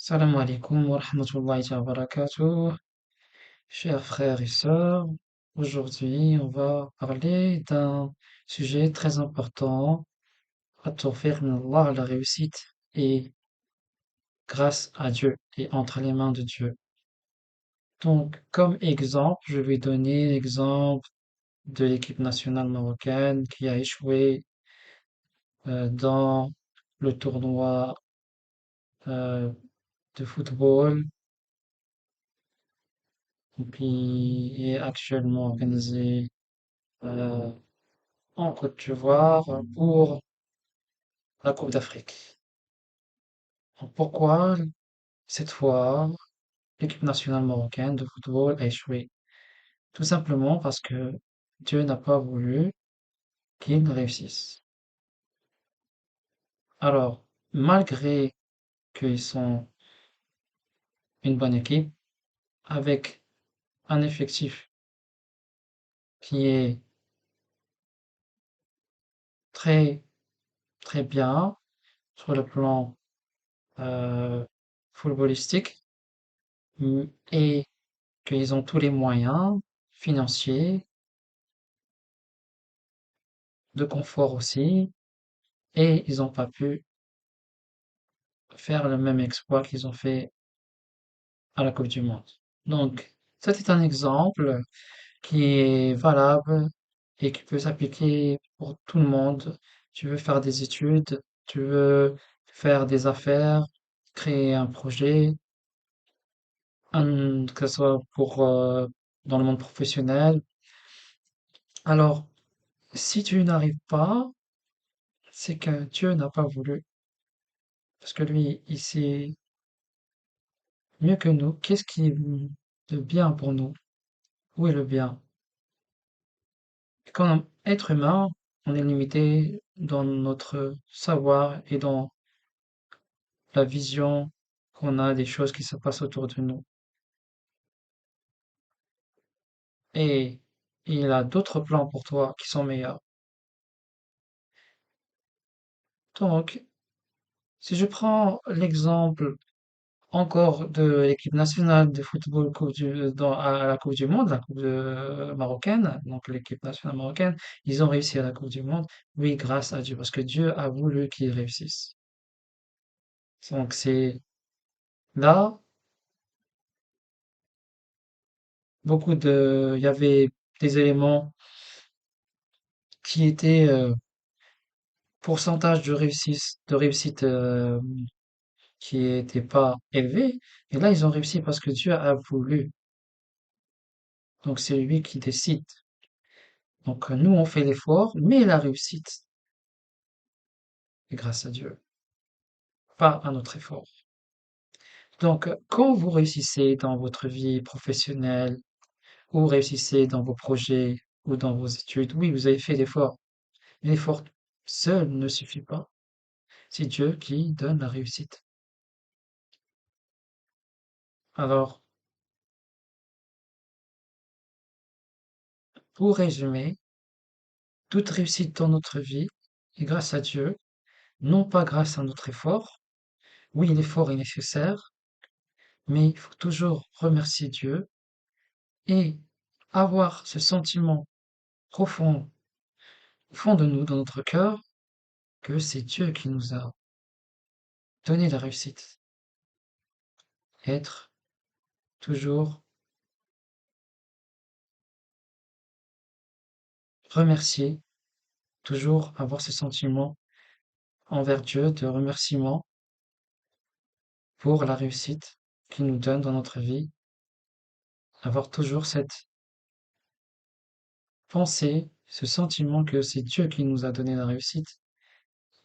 Salam alaikum wa rahmatullahi wa barakatuh, chers frères et sœurs. Aujourd'hui, on va parler d'un sujet très important, at-tawfiq min Allah, la réussite est grâce à Dieu et entre les mains de Dieu. Donc, comme exemple, je vais donner l'exemple de l'équipe nationale marocaine qui a échoué dans le tournoi euh, de football qui est actuellement organisé euh, en Côte d'Ivoire pour la Coupe d'Afrique. Donc, pourquoi cette fois l'équipe nationale marocaine de football a échoué? Tout simplement parce que Dieu n'a pas voulu qu'ils réussissent. Alors, malgré qu'ils sont une bonne équipe, avec un effectif qui est très très bien sur le plan euh, footballistique et qu'ils ont tous les moyens financiers, de confort aussi, et ils n'ont pas pu faire le même exploit qu'ils ont fait à la Coupe du Monde. Donc, ça c'est un exemple qui est valable et qui peut s'appliquer pour tout le monde. Tu veux faire des études, tu veux faire des affaires, créer un projet, que ce soit pour dans le monde professionnel. Alors, si tu n'arrives pas, c'est que Dieu n'a pas voulu, parce que lui, il sait mieux que nous qu'est-ce qui est de bien pour nous. Où est le bien? Comme être humain, on est limité dans notre savoir et dans la vision qu'on a des choses qui se passent autour de nous. Et il a d'autres plans pour toi qui sont meilleurs. Donc, si je prends l'exemple encore de l'équipe nationale de football à la Coupe du Monde, la marocaine, donc l'équipe nationale marocaine, ils ont réussi à la Coupe du Monde, oui, grâce à Dieu, parce que Dieu a voulu qu'ils réussissent. Donc c'est là, il y avait des éléments qui étaient pourcentage de réussite qui n'était pas élevé, et là ils ont réussi parce que Dieu a voulu. Donc c'est lui qui décide. Donc nous on fait l'effort, mais la réussite est grâce à Dieu, pas à notre effort. Donc quand vous réussissez dans votre vie professionnelle, ou réussissez dans vos projets, ou dans vos études, oui, vous avez fait l'effort. Mais l'effort seul ne suffit pas. C'est Dieu qui donne la réussite. Alors, pour résumer, toute réussite dans notre vie est grâce à Dieu, non pas grâce à notre effort. Oui, l'effort est nécessaire, mais il faut toujours remercier Dieu et avoir ce sentiment profond au fond de nous, dans notre cœur, que c'est Dieu qui nous a donné la réussite. Être toujours remercier, toujours avoir ce sentiment envers Dieu de remerciement pour la réussite qu'il nous donne dans notre vie, avoir toujours cette pensée, ce sentiment que c'est Dieu qui nous a donné la réussite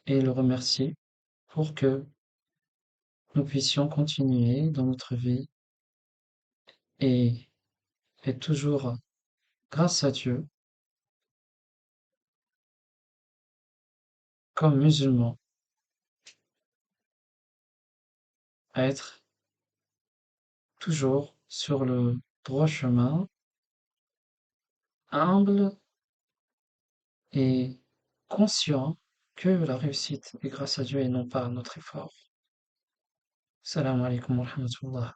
et le remercier pour que nous puissions continuer dans notre vie et être toujours, grâce à Dieu, comme musulmans, à être toujours sur le droit chemin, humble et conscient que la réussite est grâce à Dieu et non pas à notre effort. Salam alaikum wa rahmatullah.